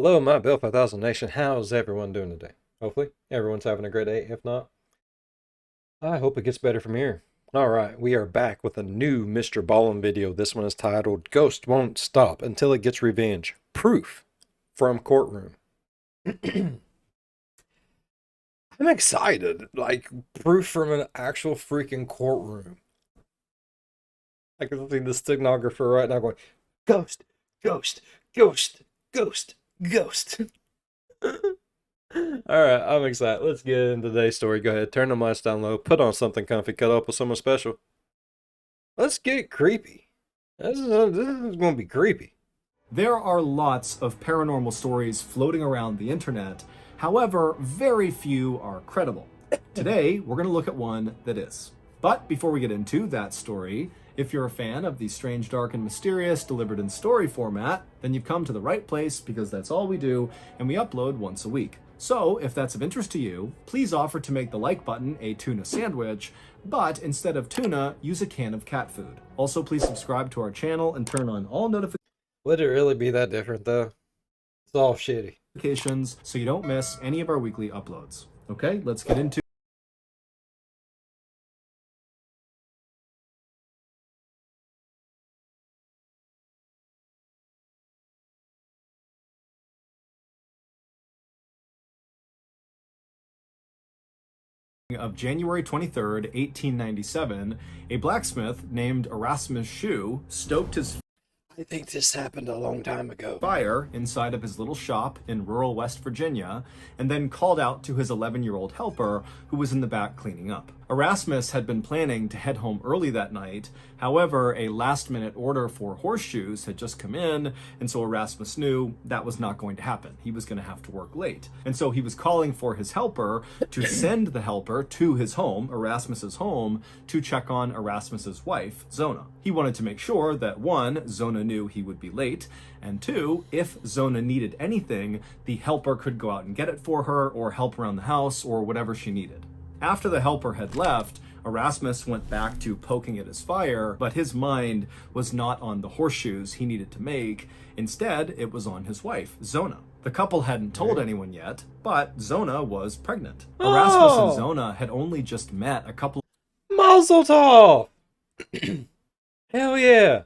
Hello, my Bill 5000 Nation. How's everyone doing today? Hopefully, everyone's having a great day. If not, I hope it gets better from here. All right, we are back with a new MrBallen video. This one is titled Ghost Won't Stop Until It Gets Revenge. Proof from Courtroom. I'm excited. Like, proof from an actual freaking courtroom. I can see the stenographer right now going, Ghost, ghost, ghost, ghost, ghost. All right, I'm excited. Let's get into today's story. Go ahead, turn the mics down low, put on something comfy, cut up with someone special. Let's get creepy. This is going to be creepy. There are lots of paranormal stories floating around the internet. However, very few are credible. Today, we're going to look at one that is. But before we get into that story, if you're a fan of the strange, dark, and mysterious delivered in story format, then you've come to the right place because that's all we do, and we upload once a week. So, if that's of interest to you, please offer to make the like button a tuna sandwich, but instead of tuna, use a can of cat food. Also, please subscribe to our channel and turn on all Would it really be that different, though? It's all shitty. notifications so you don't miss any of our weekly uploads. Okay, let's get into of January 23rd, 1897, a blacksmith named Erasmus Shue stoked his I think this happened a long time ago. fire inside of his little shop in rural West Virginia, and then called out to his 11-year-old helper who was in the back cleaning up. Erasmus had been planning to head home early that night. However, a last-minute order for horseshoes had just come in, and so Erasmus knew that was not going to happen. He was going to have to work late. And so he was calling for his helper to send the helper to his home, Erasmus's home, to check on Erasmus's wife, Zona. He wanted to make sure that, one, Zona knew he would be late, and two, if Zona needed anything, the helper could go out and get it for her or help around the house or whatever she needed. After the helper had left, Erasmus went back to poking at his fire, but his mind was not on the horseshoes he needed to make. Instead, it was on his wife, Zona. The couple hadn't told anyone yet, but Zona was pregnant. Erasmus and Zona had only just met a couple Mazel tov! Hell yeah!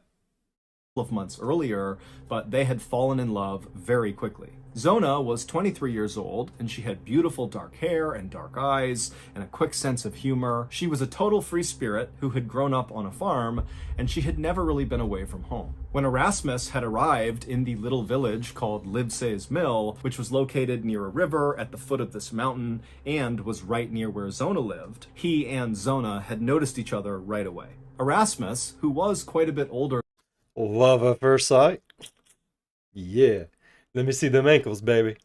of months earlier, but they had fallen in love very quickly. Zona was 23 years old, and she had beautiful dark hair and dark eyes and a quick sense of humor. She was a total free spirit who had grown up on a farm, and she had never really been away from home. When Erasmus had arrived in the little village called Livesey's Mill, which was located near a river at the foot of this mountain and was right near where Zona lived, he and Zona had noticed each other right away. Erasmus, who was quite a bit older Love at first sight? Yeah. Let me see them ankles, baby.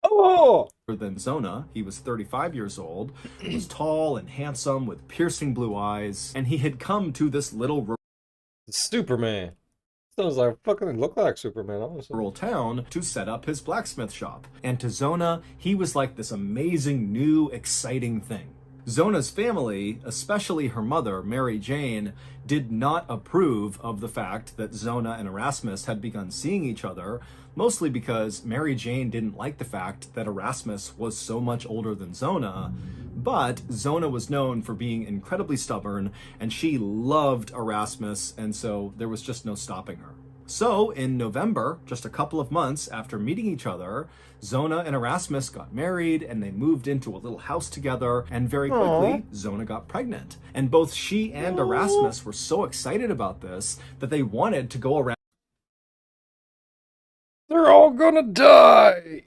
Oh! than Zona, he was 35 years old, was tall and handsome with piercing blue eyes, and he had come to this little Superman. Sounds like fucking look like Superman, honestly. rural town to set up his blacksmith shop. And to Zona, he was like this amazing, new, exciting thing. Zona's family, especially her mother, Mary Jane, did not approve of the fact that Zona and Erasmus had begun seeing each other, mostly because Mary Jane didn't like the fact that Erasmus was so much older than Zona. But Zona was known for being incredibly stubborn, and she loved Erasmus, and so there was just no stopping her. So, in November, just a couple of months after meeting each other, Zona and Erasmus got married and they moved into a little house together, and very quickly, Zona got pregnant. And both she and Erasmus were so excited about this that they wanted to go around They're all gonna die!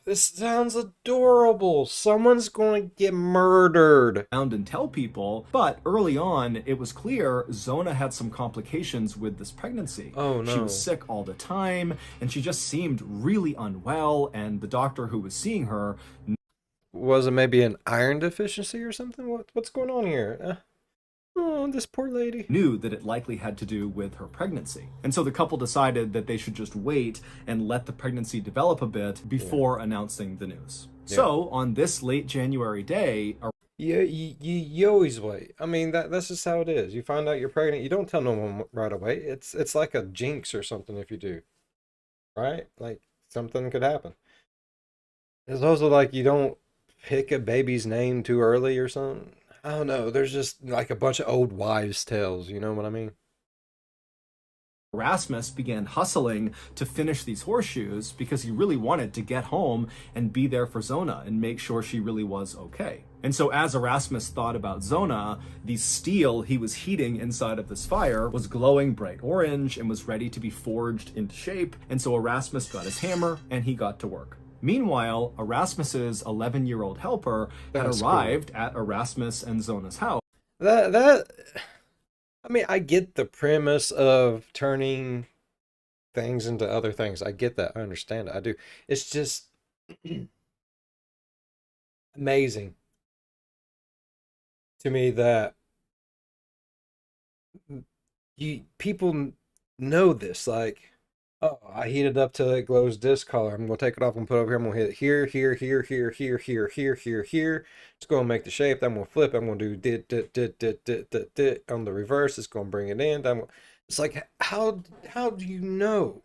This sounds adorable. Someone's going to get murdered. and tell people, but early on, it was clear Zona had some complications with this pregnancy. Oh, no. She was sick all the time, and she just seemed really unwell, and the doctor who was seeing her Was it maybe an iron deficiency or something? What's going on here? Oh, this poor lady. knew that it likely had to do with her pregnancy. And so the couple decided that they should just wait and let the pregnancy develop a bit before announcing the news. So on this late January day, Yeah, you always wait. I mean, that's just how it is. You find out you're pregnant, you don't tell no one right away. It's like a jinx or something if you do. right? Like something could happen. It's also like you don't pick a baby's name too early or something. I don't know. There's just like a bunch of old wives' tales. You know what I mean? Erasmus began hustling to finish these horseshoes because he really wanted to get home and be there for Zona and make sure she really was okay. And so, as Erasmus thought about Zona, the steel he was heating inside of this fire was glowing bright orange and was ready to be forged into shape. And so, Erasmus got his hammer and he got to work. Meanwhile, Erasmus's 11-year-old helper had That's cool. arrived at Erasmus and Zona's house. That I mean, I get the premise of turning things into other things. I get that. I understand it. I do. It's just amazing to me that you people know this. Like, oh, I heat it up till it glows this color. I'm gonna take it off and put it over here. I'm gonna hit it here, here, here, here, here, here, here, here, here. It's gonna make the shape. I'm gonna flip. I'm gonna do dit on the reverse. It's gonna bring it in. It's like how do you know?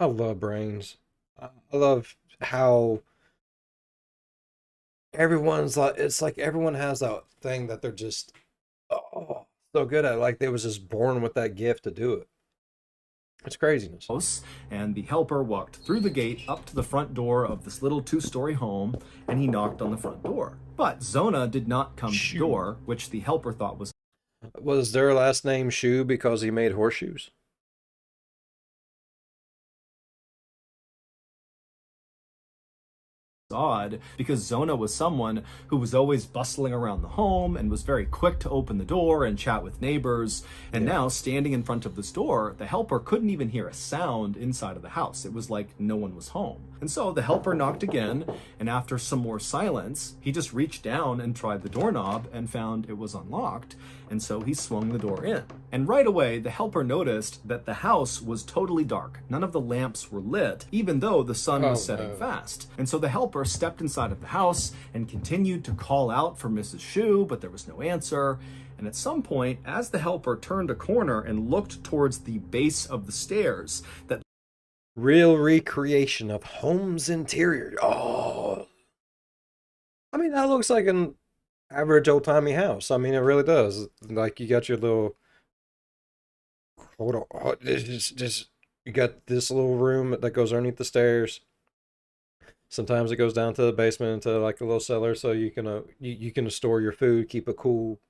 I love brains. I love how everyone's like it's like everyone has that thing that they're just oh so good at. Like they was just born with that gift to do it. It's craziness. And the helper walked through the gate up to the front door of this little two-story home, and he knocked on the front door. But Zona did not come to the Shoe. door, which the helper thought was Was their last name Shoe because he made horseshoes? odd because Zona was someone who was always bustling around the home and was very quick to open the door and chat with neighbors. And Yeah. now, standing in front of this door, the helper couldn't even hear a sound inside of the house. It was like no one was home. And so the helper knocked again, and after some more silence, he just reached down and tried the doorknob and found it was unlocked. And so he swung the door in. And right away, the helper noticed that the house was totally dark. None of the lamps were lit, even though the sun was Oh setting no. fast. And so the helper stepped inside of the house and continued to call out for Mrs. Shu, but there was no answer. And at some point, as the helper turned a corner and looked towards the base of the stairs that Real recreation of home's interior. Oh, I mean that looks like an average old timey house. I mean it really does. Like you got your little hold on. Oh, this you got this little room that goes underneath the stairs. Sometimes it goes down to the basement into like a little cellar, so you can store your food, keep it cool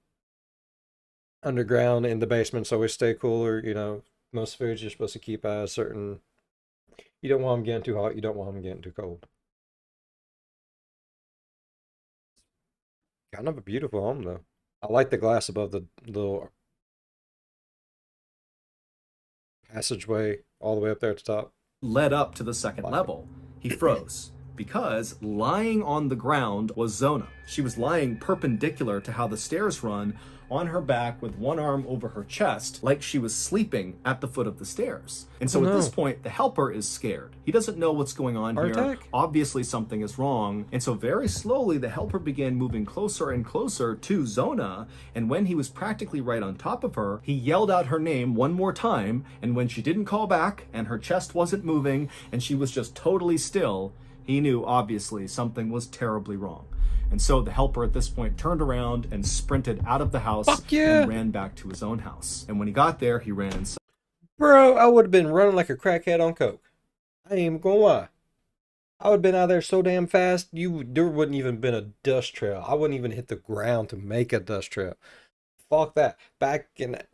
underground in the basement, so it stay cooler. You know, most foods you're supposed to keep at a certain. You don't want them getting too hot. You don't want them getting too cold. Kind of a beautiful home though. I like the glass above the little passageway all the way up there at the top. led up to the I second like level. He froze because lying on the ground was Zona. She was lying perpendicular to how the stairs run, on her back with one arm over her chest, like she was sleeping at the foot of the stairs. And Oh so at this no, point, the helper is scared. He doesn't know what's going on heart here. attack? Obviously, something is wrong. And so, very slowly, the helper began moving closer and closer to Zona. And when he was practically right on top of her, he yelled out her name one more time. And when she didn't call back and her chest wasn't moving and she was just totally still, he knew obviously something was terribly wrong. And so the helper at this point turned around and sprinted out of the house Fuck and yeah, ran back to his own house. And when he got there, he ran inside. bro! I would have been running like a crackhead on coke. I ain't even gonna lie. I would have been out there so damn fast, there wouldn't even been a dust trail. I wouldn't even hit the ground to make a dust trail. Fuck that. Back in the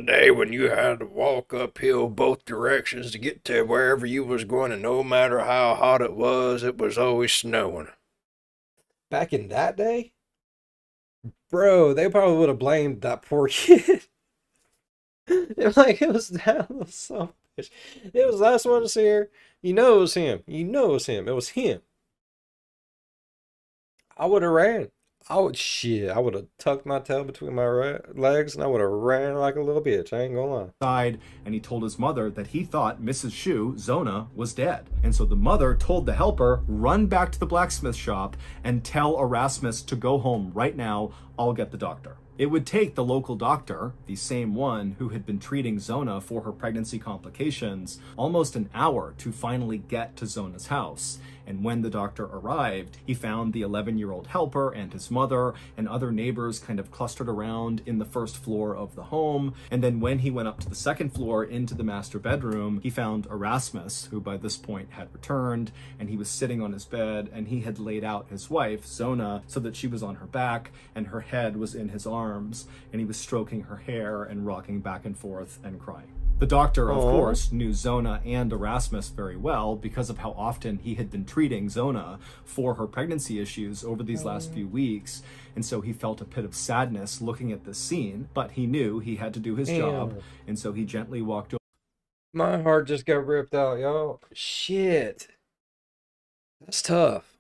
day when you had to walk uphill both directions to get to wherever you was going, and no matter how hot it was always snowing. Back in that day, bro, they probably would have blamed that poor kid. It was that little son of a bitch. It was the last one to see her. You know it was him. You know it was him. It was him. I would have ran. I would have tucked my tail between my legs and I would have ran like a little bitch. I ain't gonna lie. Side, and he told his mother that he thought Mrs. Shu, Zona, was dead. And so the mother told the helper, run back to the blacksmith shop and tell Erasmus to go home right now. I'll get the doctor. It would take the local doctor, the same one who had been treating Zona for her pregnancy complications, almost an hour to finally get to Zona's house. And when the doctor arrived, he found the 11-year-old helper and his mother and other neighbors kind of clustered around in the first floor of the home. And then when he went up to the second floor into the master bedroom, he found Erasmus, who by this point had returned, and he was sitting on his bed, and he had laid out his wife, Zona, so that she was on her back and her head was in his arms, and he was stroking her hair and rocking back and forth and crying. The doctor, of Oh, course, knew Zona and Erasmus very well because of how often he had been treating Zona for her pregnancy issues over these last few weeks. And so he felt a pit of sadness looking at this scene, but he knew he had to do his job. damn. And so he gently walked My heart just got ripped out, y'all. Shit. That's tough.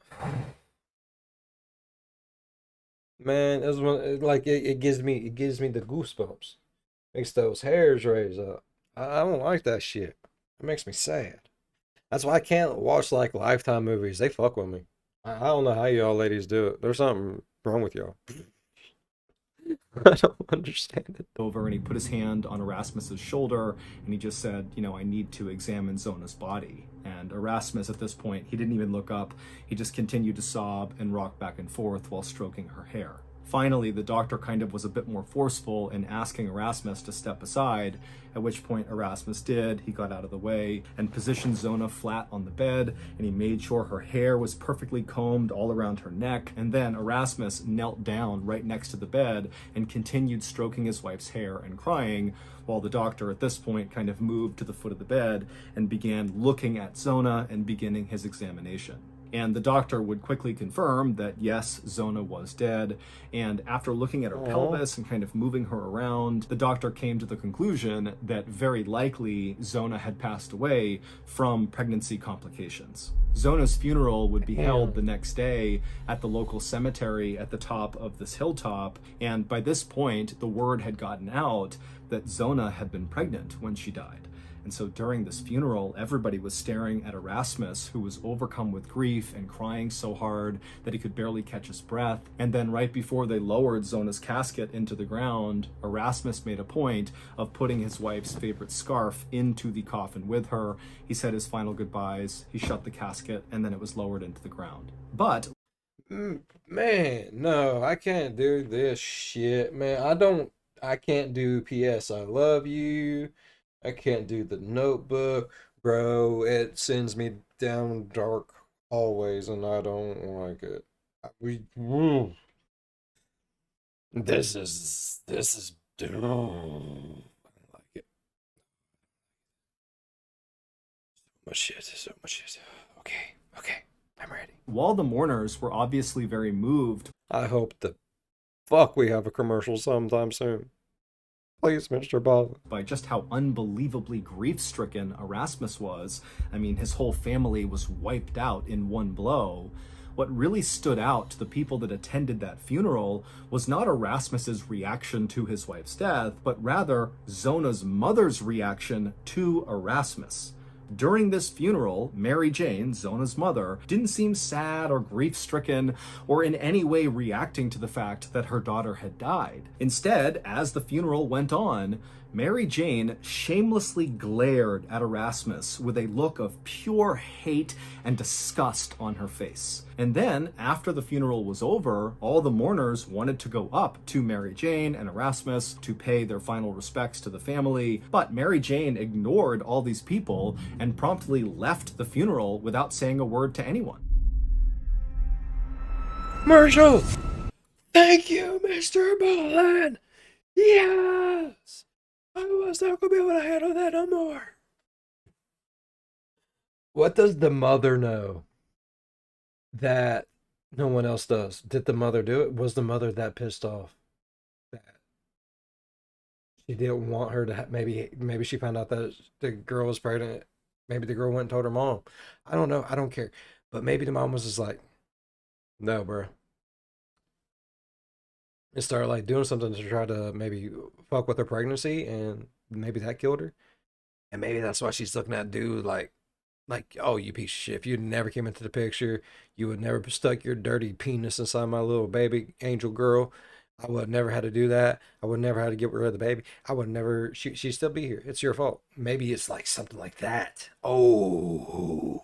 Man, that's one like it gives me the goosebumps. Makes those hairs raise up. I don't like that shit. It makes me sad. That's why I can't watch like Lifetime movies. They fuck with me. I don't know how y'all ladies do it. There's something wrong with y'all. I don't understand it. over and he put his hand on Erasmus's shoulder and he just said, I need to examine Zona's body. And Erasmus, at this point, he didn't even look up. He just continued to sob and rock back and forth while stroking her hair. Finally, the doctor kind of was a bit more forceful in asking Erasmus to step aside, at which point Erasmus did. He got out of the way and positioned Zona flat on the bed, and he made sure her hair was perfectly combed all around her neck. And then Erasmus knelt down right next to the bed and continued stroking his wife's hair and crying, while the doctor at this point kind of moved to the foot of the bed and began looking at Zona and beginning his examination. And the doctor would quickly confirm that yes, Zona was dead. And after looking at her Oh, pelvis and kind of moving her around, the doctor came to the conclusion that very likely Zona had passed away from pregnancy complications. Zona's funeral would be held the damn. next day at the local cemetery at the top of this hilltop. And by this point, the word had gotten out that Zona had been pregnant when she died. And so during this funeral, everybody was staring at Erasmus, who was overcome with grief and crying so hard that he could barely catch his breath. And then right before they lowered Zona's casket into the ground, Erasmus made a point of putting his wife's favorite scarf into the coffin with her. He said his final goodbyes, he shut the casket, and then it was lowered into the ground. But Man, no, I can't do this shit, man. I can't do P.S. I love you. I can't do the notebook, bro. It sends me down dark hallways and I don't like it. Woo. This is, I don't like it. So much shit, so much shit. Okay, okay, I'm ready. while the mourners were obviously very moved I hope the fuck we have a commercial sometime soon. Please, Mr. Ballen. by just how unbelievably grief-stricken Erasmus was, I mean, his whole family was wiped out in one blow. What really stood out to the people that attended that funeral was not Erasmus's reaction to his wife's death, but rather Zona's mother's reaction to Erasmus. During this funeral, Mary Jane, Zona's mother, didn't seem sad or grief-stricken or in any way reacting to the fact that her daughter had died. Instead, as the funeral went on, Mary Jane shamelessly glared at Erasmus with a look of pure hate and disgust on her face. And then, after the funeral was over, all the mourners wanted to go up to Mary Jane and Erasmus to pay their final respects to the family, but Mary Jane ignored all these people and promptly left the funeral without saying a word to anyone. Commercial! Thank you, Mr. Ballen! Yes! I was not gonna be able to handle that no more. What does the mother know that no one else does? Did the mother do it? Was the mother that pissed off that she didn't want her to maybe she found out that the girl was pregnant? Maybe the girl went and told her mom. I don't know. I don't care. But maybe the mom was just like, no, bro. and started like doing something to try to maybe fuck with her pregnancy, and maybe that killed her. And maybe that's why she's looking at dude like, oh, you piece of shit. If you never came into the picture, you would never stuck your dirty penis inside my little baby angel girl. I would have never had to do that. I would never had to get rid of the baby. I would never, she'd still be here. It's your fault. Maybe it's like something like that. Oh.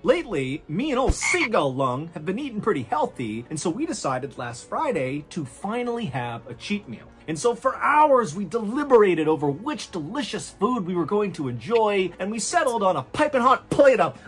Lately, me and old Seagull Lung have been eating pretty healthy, and so we decided last Friday to finally have a cheat meal. And so for hours we deliberated over which delicious food we were going to enjoy, and we settled on a piping hot plate of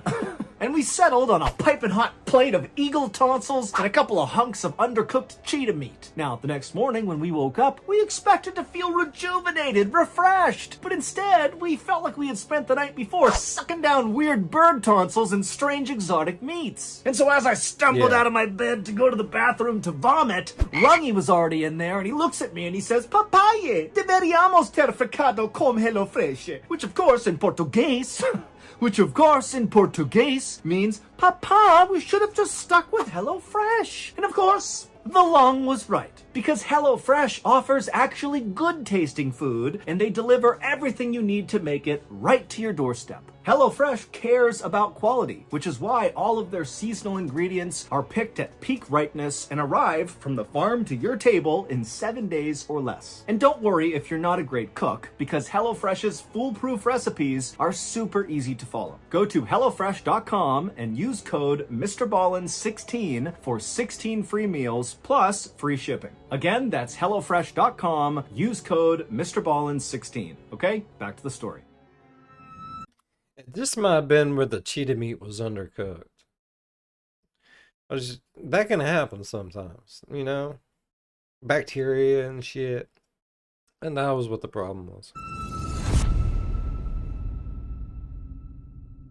eagle tonsils and a couple of hunks of undercooked cheetah meat. Now, the next morning when we woke up, we expected to feel rejuvenated, refreshed, but instead we felt like we had spent the night before sucking down weird bird tonsils and strange exotic meats. And so as I stumbled out of my bed to go to the bathroom to vomit, Lungy was already in there, and he looks at me and he says, "Papaye, deberíamos ter ficado con HelloFresh," which of course in Portuguese means, "Papa, we should have just stuck with HelloFresh." And of course, the Lung was right, because HelloFresh offers actually good tasting food, and they deliver everything you need to make it right to your doorstep. HelloFresh cares about quality, which is why all of their seasonal ingredients are picked at peak ripeness and arrive from the farm to your table in 7 days or less. And don't worry if you're not a great cook, because HelloFresh's foolproof recipes are super easy to follow. Go to HelloFresh.com and use code MrBallen16 for 16 free meals plus free shipping. Again, that's HelloFresh.com. Use code MrBallen16. Okay, back to the story. This might have been where the cheetah meat was undercooked. That can happen sometimes, you know? Bacteria and shit. And that was what the problem was.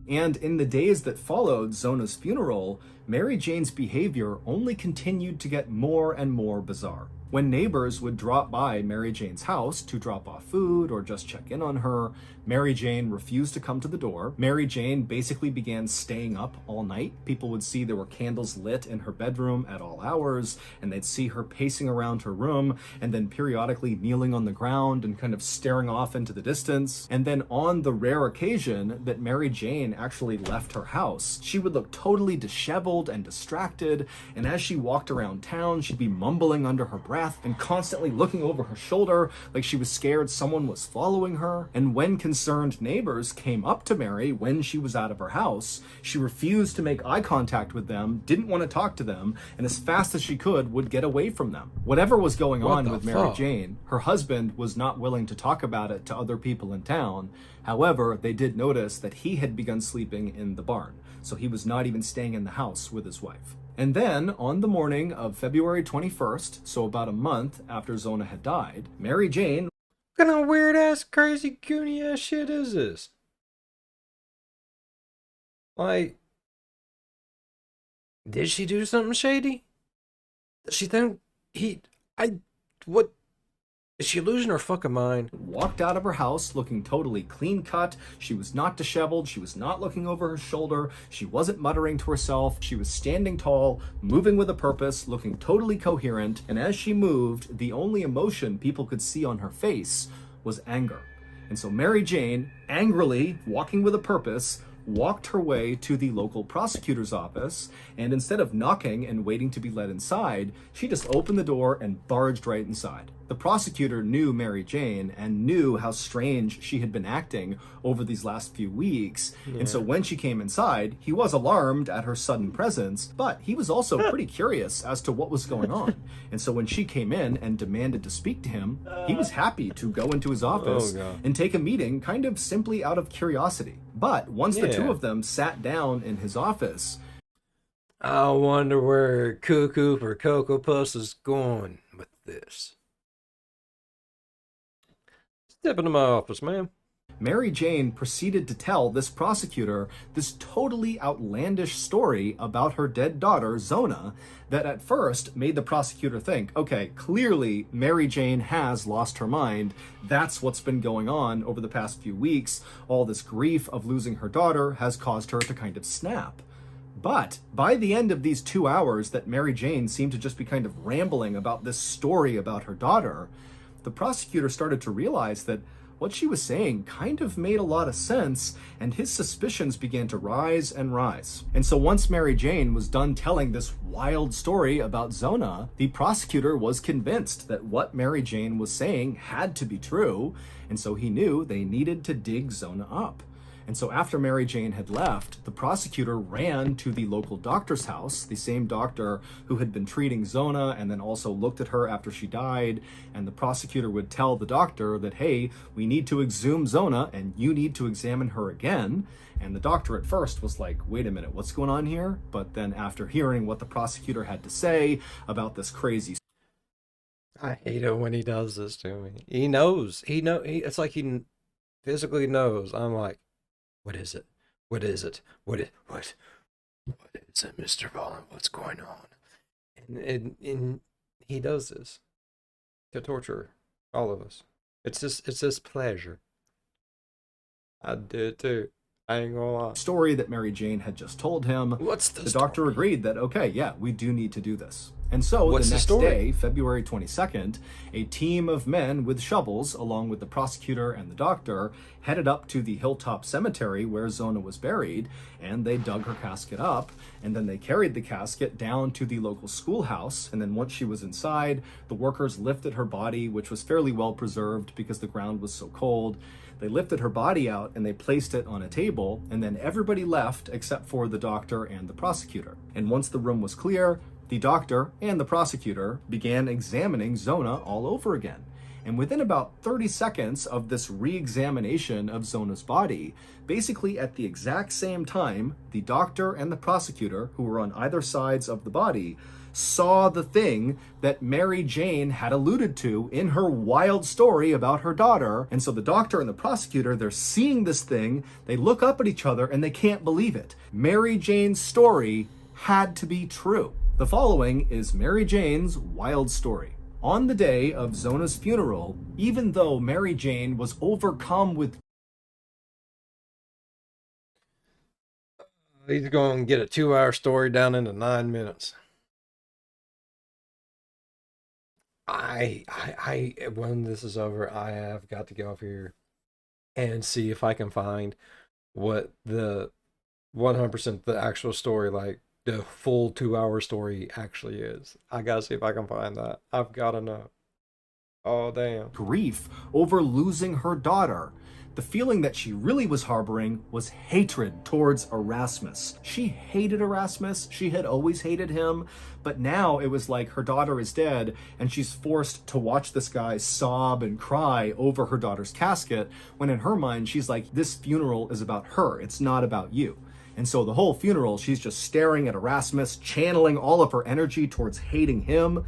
And in the days that followed Zona's funeral, Mary Jane's behavior only continued to get more and more bizarre. When neighbors would drop by Mary Jane's house to drop off food or just check in on her, Mary Jane refused to come to the door. Mary Jane basically began staying up all night. People would see there were candles lit in her bedroom at all hours, and they'd see her pacing around her room and then periodically kneeling on the ground and kind of staring off into the distance. And then on the rare occasion that Mary Jane actually left her house, she would look totally disheveled and distracted, and as she walked around town, she'd be mumbling under her breath and constantly looking over her shoulder like she was scared someone was following her. And when concerned neighbors came up to Mary when she was out of her house, she refused to make eye contact with them, didn't want to talk to them, and as fast as she could would get away from them. Whatever was going on with Mary Jane, her husband was not willing to talk about it to other people in town. However, they did notice that he had begun sleeping in the barn, so he was not even staying in the house with his wife. And then, on the morning of February 21st, so about a month after Zona had died, Mary Jane... What kind of weird-ass, crazy, goony-ass shit is this? Like, did she do something shady? Does she think what? Is she losing her fucking mind? Walked out of her house looking totally clean cut. She was not disheveled. She was not looking over her shoulder. She wasn't muttering to herself. She was standing tall, moving with a purpose, looking totally coherent. And as she moved, the only emotion people could see on her face was anger. And so Mary Jane, angrily, walking with a purpose, walked her way to the local prosecutor's office, and instead of knocking and waiting to be let inside, she just opened the door and barged right inside. The prosecutor knew Mary Jane and knew how strange she had been acting over these last few weeks, and so when she came inside, he was alarmed at her sudden presence, but he was also pretty curious as to what was going on. And so when she came in and demanded to speak to him, he was happy to go into his office and take a meeting kind of simply out of curiosity. But once the two of them sat down in his office, I wonder where Cuckoo for Cocoa Puss is going with this. Step into my office, ma'am. Mary Jane proceeded to tell this prosecutor this totally outlandish story about her dead daughter, Zona, that at first made the prosecutor think, okay, clearly Mary Jane has lost her mind. That's what's been going on over the past few weeks. All this grief of losing her daughter has caused her to kind of snap. But by the end of these 2 hours that Mary Jane seemed to just be kind of rambling about this story about her daughter, the prosecutor started to realize that what she was saying kind of made a lot of sense, and his suspicions began to rise and rise. And so once Mary Jane was done telling this wild story about Zona, the prosecutor was convinced that what Mary Jane was saying had to be true, and so he knew they needed to dig Zona up. And so after Mary Jane had left, the prosecutor ran to the local doctor's house, the same doctor who had been treating Zona and then also looked at her after she died. And the prosecutor would tell the doctor that, hey, we need to exhume Zona and you need to examine her again. And the doctor at first was like, wait a minute, what's going on here? But then after hearing what the prosecutor had to say about this crazy... I hate it when he does this to me. He knows. It's like he physically knows. I'm like, what is it? What is it? What is it, MrBallen? What's going on? And he does this to torture all of us. It's this pleasure. I did too. I ain't gonna lie. Story that Mary Jane had just told him. What's the doctor story? agreed that, okay, yeah, we do need to do this. And so What's the next story? day, February 22nd, a team of men with shovels, along with the prosecutor and the doctor, headed up to the Hilltop Cemetery where Zona was buried, and they dug her casket up, and then they carried the casket down to the local schoolhouse, and then once she was inside, the workers lifted her body, which was fairly well preserved because the ground was so cold. They lifted her body out and they placed it on a table, and then everybody left except for the doctor and the prosecutor. And once the room was clear, the doctor and the prosecutor began examining Zona all over again. And within about 30 seconds of this re-examination of Zona's body, basically at the exact same time, the doctor and the prosecutor, who were on either sides of the body, saw the thing that Mary Jane had alluded to in her wild story about her daughter. And so the doctor and the prosecutor, they're seeing this thing, they look up at each other and they can't believe it. Mary Jane's story had to be true. The following is Mary Jane's wild story. On the day of Zona's funeral, even though Mary Jane was overcome with... He's going to get a 2-hour story down into 9 minutes. When this is over, I have got to get off here and see if I can find what the 100% the actual story, like the full 2-hour story actually is. I gotta see if I can find that. I've gotta know. Oh, damn. Grief over losing her daughter. The feeling that she really was harboring was hatred towards Erasmus. She hated Erasmus. She had always hated him. But now it was like her daughter is dead and she's forced to watch this guy sob and cry over her daughter's casket, when in her mind, she's like, this funeral is about her. It's not about you. And so the whole funeral, she's just staring at Erasmus, channeling all of her energy towards hating him.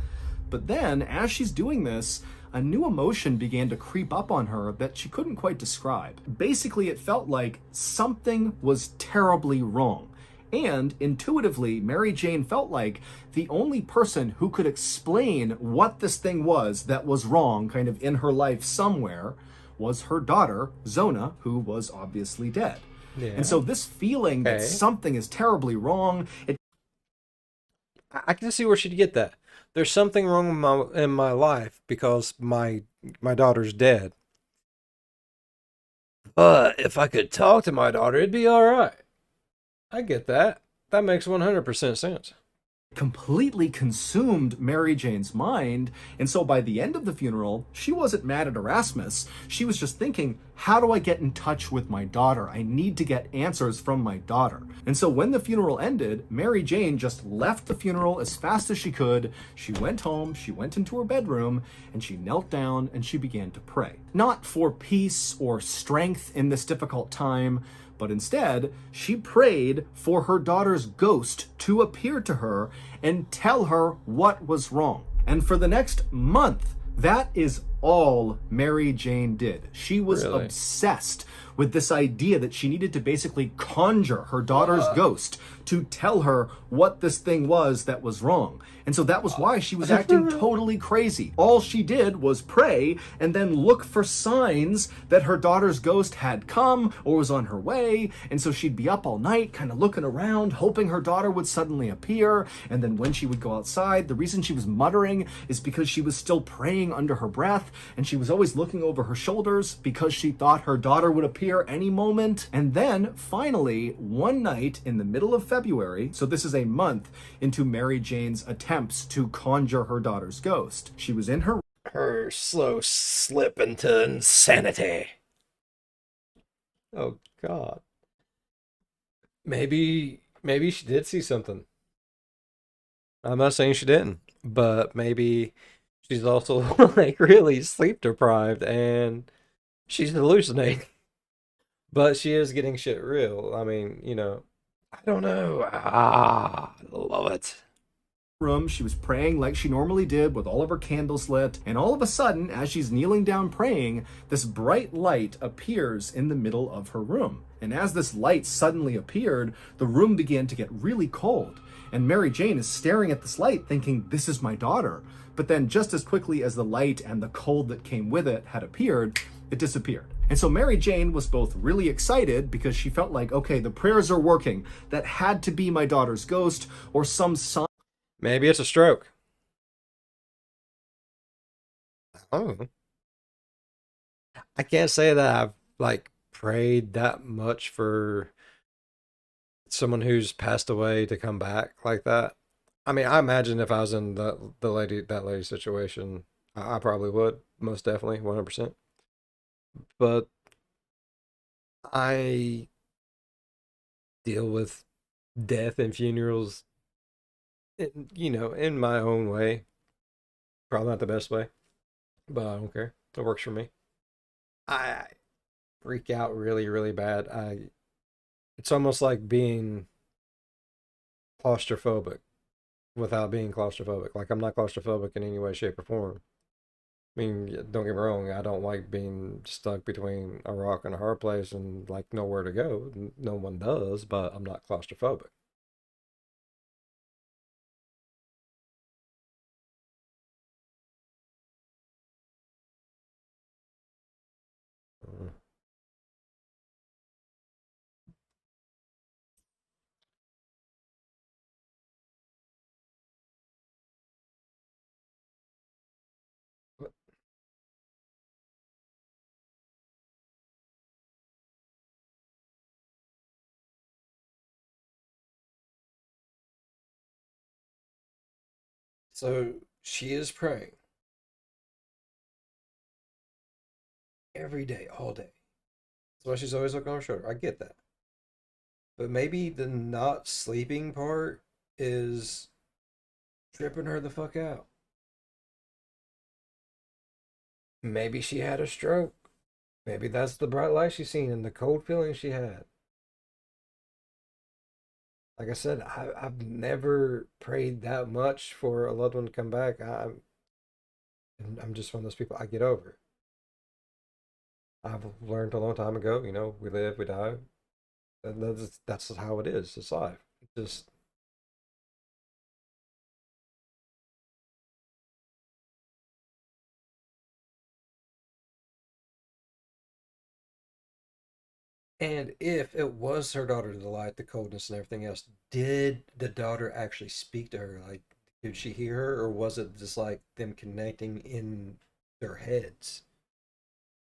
But then, as she's doing this, a new emotion began to creep up on her that she couldn't quite describe. Basically, it felt like something was terribly wrong. And intuitively, Mary Jane felt like the only person who could explain what this thing was that was wrong kind of in her life somewhere was her daughter, Zona, who was obviously dead. Yeah. And so this feeling that something is terribly wrong... I can see where she'd get that. There's something wrong in my life because my daughter's dead. But if I could talk to my daughter, it'd be all right. I get that. That makes 100% sense. Completely consumed Mary Jane's mind, and so by the end of the funeral, she wasn't mad at Erasmus. She was just thinking, how do I get in touch with my daughter? I need to get answers from my daughter. And so when the funeral ended, Mary Jane just left the funeral as fast as she could. She went home, she went into her bedroom, and she knelt down and she began to pray. Not for peace or strength in this difficult time, but instead, she prayed for her daughter's ghost to appear to her and tell her what was wrong. And for the next month, that is all Mary Jane did. She was obsessed with this idea that she needed to basically conjure her daughter's ghost to tell her what this thing was that was wrong. And so that was why she was acting totally crazy. All she did was pray and then look for signs that her daughter's ghost had come or was on her way. And so she'd be up all night, kind of looking around, hoping her daughter would suddenly appear. And then when she would go outside, the reason she was muttering is because she was still praying under her breath. And she was always looking over her shoulders because she thought her daughter would appear any moment. And then finally, one night in the middle of February, so this is a month into Mary Jane's attempts to conjure her daughter's ghost, she was in her slow slip into insanity. Oh God. Maybe she did see something. I'm not saying she didn't, but maybe she's also like really sleep deprived and she's hallucinating. But she is getting shit real. I mean, I don't know. I love it. room. She was praying like she normally did with all of her candles lit. And all of a sudden, as she's kneeling down praying, this bright light appears in the middle of her room. And as this light suddenly appeared, the room began to get really cold. And Mary Jane is staring at this light thinking, this is my daughter. But then just as quickly as the light and the cold that came with it had appeared, it disappeared. And so Mary Jane was both really excited because she felt like, okay, the prayers are working. That had to be my daughter's ghost or some sign. Maybe it's a stroke. Oh. I can't say that I've like prayed that much for someone who's passed away to come back like that. I mean, I imagine if I was in that lady's situation, I probably would, most definitely, 100%. But I deal with death and funerals, in my own way. Probably not the best way, but I don't care. It works for me. I freak out really, really bad. It's almost like being claustrophobic without being claustrophobic. Like I'm not claustrophobic in any way, shape, or form. I mean, don't get me wrong, I don't like being stuck between a rock and a hard place and like nowhere to go. No one does, but I'm not claustrophobic. Mm. So she is praying every day, all day. That's why she's always looking on her shoulder. I get that. But maybe the not sleeping part is tripping her the fuck out. Maybe she had a stroke. Maybe that's the bright light she's seen and the cold feeling she had. Like I said, I've never prayed that much for a loved one to come back. I'm just one of those people. I get over it. I've learned a long time ago. We live, we die, and that's how it is. It's life. Just and if it was her daughter, the light, the coldness, and everything else, did the daughter actually speak to her? Like, did she hear her, or was it just like them connecting in their heads?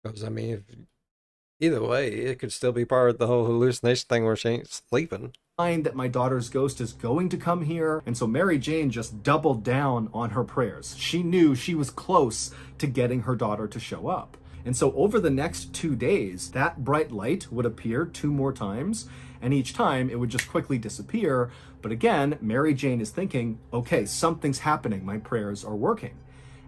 Because I mean, if either way, it could still be part of the whole hallucination thing where she ain't sleeping. That my daughter's ghost is going to come here. And so Mary Jane just doubled down on her prayers. She knew she was close to getting her daughter to show up. And so over the next 2 days, that bright light would appear 2 more times. And each time it would just quickly disappear. But again, Mary Jane is thinking, okay, something's happening. My prayers are working.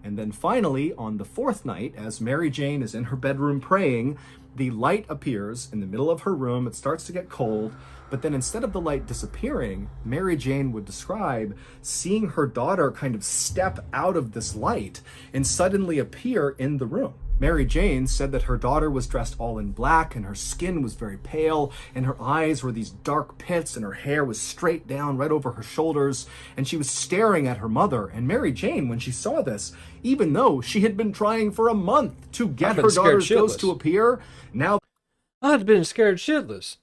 And then finally, on the 4th night, as Mary Jane is in her bedroom praying, the light appears in the middle of her room. It starts to get cold. But then instead of the light disappearing, Mary Jane would describe seeing her daughter kind of step out of this light and suddenly appear in the room. Mary Jane said that her daughter was dressed all in black and her skin was very pale and her eyes were these dark pits and her hair was straight down right over her shoulders and she was staring at her mother. And Mary Jane, when she saw this, even though she had been trying for a month to get her daughter's ghost to appear, now I'd been scared shitless.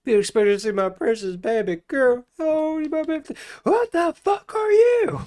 Be expected to see my precious baby girl. Oh, my baby. What the fuck are you?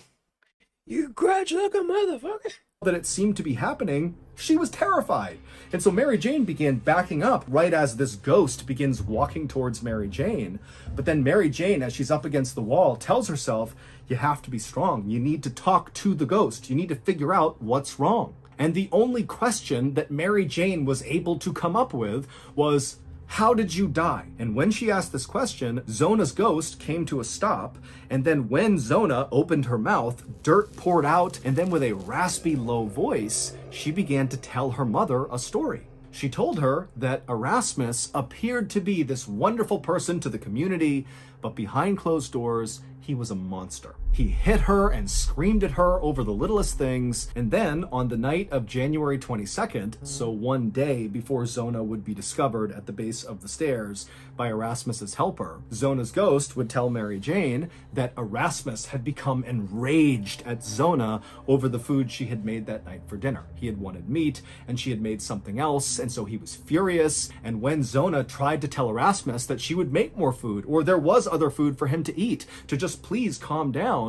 You grudge-looking motherfucker. that it seemed to be happening, she was terrified. And so Mary Jane began backing up right as this ghost begins walking towards Mary Jane. But then Mary Jane, as she's up against the wall, tells herself, you have to be strong. You need to talk to the ghost. You need to figure out what's wrong. And the only question that Mary Jane was able to come up with was, how did you die? And when she asked this question, Zona's ghost came to a stop. And then when Zona opened her mouth, dirt poured out. And then with a raspy, low voice, she began to tell her mother a story. She told her that Erasmus appeared to be this wonderful person to the community, but behind closed doors, he was a monster. He hit her and screamed at her over the littlest things. And then on the night of January 22nd, so one day before Zona would be discovered at the base of the stairs by Erasmus's helper, Zona's ghost would tell Mary Jane that Erasmus had become enraged at Zona over the food she had made that night for dinner. He had wanted meat and she had made something else, and so he was furious. And when Zona tried to tell Erasmus that she would make more food, or there was other food for him to eat, to just please calm down,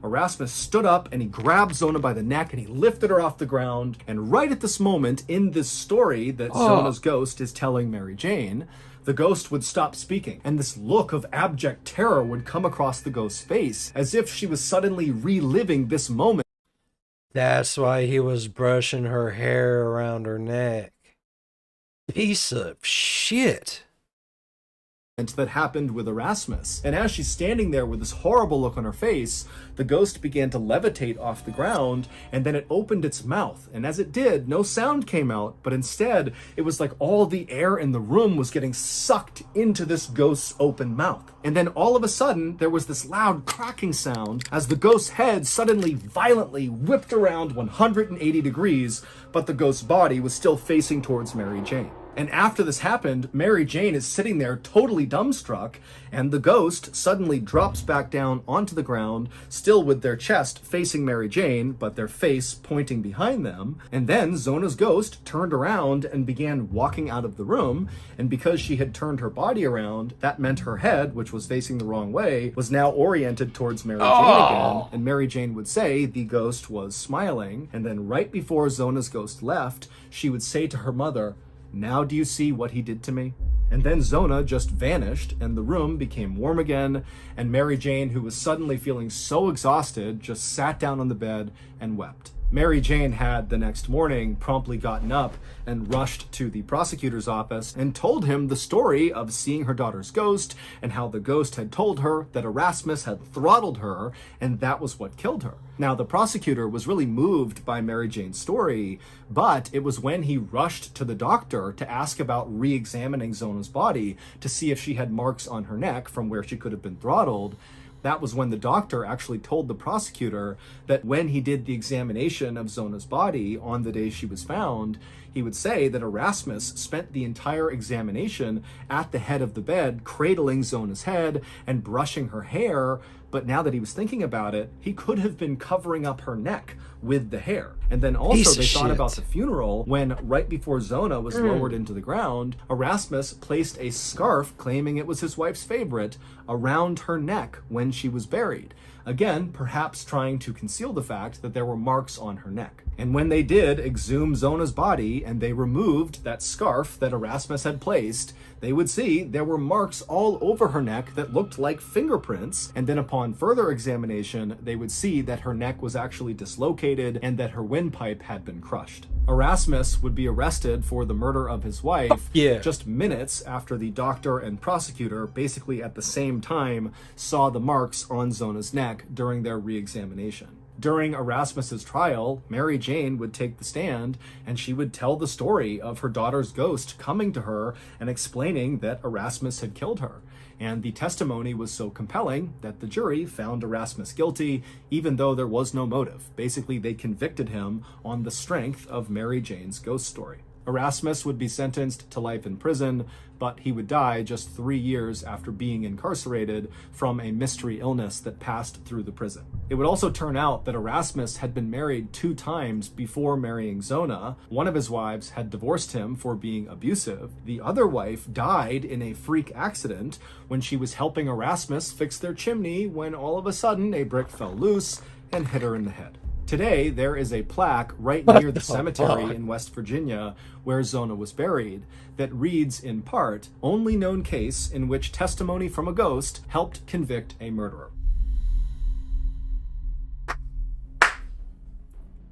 Erasmus stood up and he grabbed Zona by the neck and he lifted her off the ground. And right at this moment in this story that Zona's ghost is telling Mary Jane, the ghost would stop speaking, and this look of abject terror would come across the ghost's face, as if she was suddenly reliving this moment. That's why he was brushing her hair around her neck. Piece of shit. That happened with Erasmus. And as she's standing there with this horrible look on her face, the ghost began to levitate off the ground, and then it opened its mouth. And as it did, no sound came out, but instead it was like all the air in the room was getting sucked into this ghost's open mouth. And then all of a sudden there was this loud cracking sound as the ghost's head suddenly violently whipped around 180 degrees, but the ghost's body was still facing towards Mary Jane. And after this happened, Mary Jane is sitting there totally dumbstruck, and the ghost suddenly drops back down onto the ground, still with their chest facing Mary Jane, but their face pointing behind them. And then Zona's ghost turned around and began walking out of the room, and because she had turned her body around, that meant her head, which was facing the wrong way, was now oriented towards Mary Jane again. And Mary Jane would say the ghost was smiling, and then right before Zona's ghost left, she would say to her mother, "Now do you see what he did to me?" And then Zona just vanished and the room became warm again, and Mary Jane, who was suddenly feeling so exhausted, just sat down on the bed and wept. Mary Jane had the next morning promptly gotten up and rushed to the prosecutor's office and told him the story of seeing her daughter's ghost and how the ghost had told her that Erasmus had throttled her and that was what killed her. Now, the prosecutor was really moved by Mary Jane's story, but it was when he rushed to the doctor to ask about re-examining Zona's body to see if she had marks on her neck from where she could have been throttled. That was when the doctor actually told the prosecutor that when he did the examination of Zona's body on the day she was found, he would say that Erasmus spent the entire examination at the head of the bed, cradling Zona's head and brushing her hair. But now that he was thinking about it, he could have been covering up her neck with the hair. And then also they thought about the funeral when right before Zona was lowered into the ground, Erasmus placed a scarf claiming it was his wife's favorite around her neck when she was buried. Again, perhaps trying to conceal the fact that there were marks on her neck. And when they did exhume Zona's body and they removed that scarf that Erasmus had placed, they would see there were marks all over her neck that looked like fingerprints. And then upon further examination, they would see that her neck was actually dislocated and that her windpipe had been crushed. Erasmus would be arrested for the murder of his wife just minutes after the doctor and prosecutor basically at the same time saw the marks on Zona's neck during their re-examination. During Erasmus's trial, Mary Jane would take the stand and she would tell the story of her daughter's ghost coming to her and explaining that Erasmus had killed her. And the testimony was so compelling that the jury found Erasmus guilty, even though there was no motive. Basically, they convicted him on the strength of Mary Jane's ghost story. Erasmus would be sentenced to life in prison, but he would die just 3 years after being incarcerated from a mystery illness that passed through the prison. It would also turn out that Erasmus had been married 2 times before marrying Zona. One of his wives had divorced him for being abusive. The other wife died in a freak accident when she was helping Erasmus fix their chimney when all of a sudden a brick fell loose and hit her in the head. Today, there is a plaque right near the cemetery in West Virginia where Zona was buried that reads in part, "Only known case in which testimony from a ghost helped convict a murderer."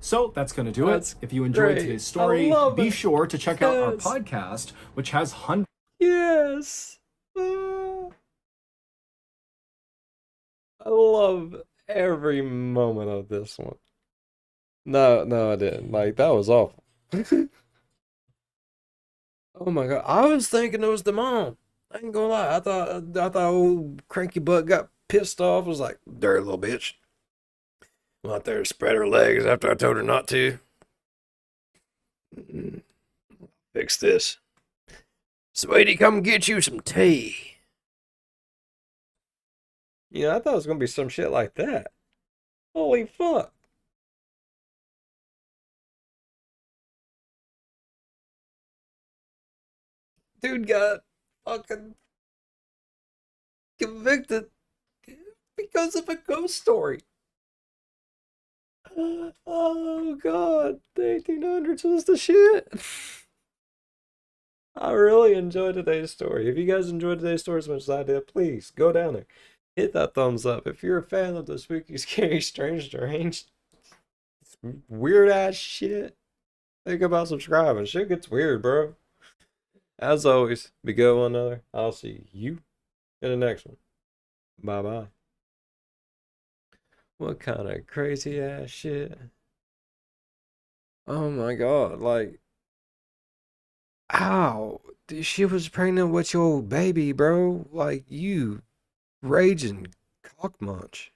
So that's going to do That's it. If you enjoyed great. today's story, I love be it. sure to check out our Yes. podcast, which has hundreds. Yes. I love every moment of this one. No, I didn't. Like, that was awful. Oh my God. I was thinking it was the mom. I ain't gonna lie. I thought old cranky butt got pissed off. Was like, dirty little bitch. Went out there to spread her legs after I told her not to. Fix this. Sweetie, come get you some tea. Yeah, I thought it was gonna be some shit like that. Holy fuck. Dude got fucking convicted because of a ghost story. Oh God, the 1800s was the shit. I really enjoyed today's story. If you guys enjoyed today's story as much as I did, please go down there. Hit that thumbs up. If you're a fan of the spooky, scary, strange, weird ass shit, think about subscribing. Shit gets weird, bro. As always, be good one another. I'll see you in the next one. Bye bye. What kind of crazy ass shit? Oh my God, like, ow. She was pregnant with your baby, bro. Like, you raging cockmunch.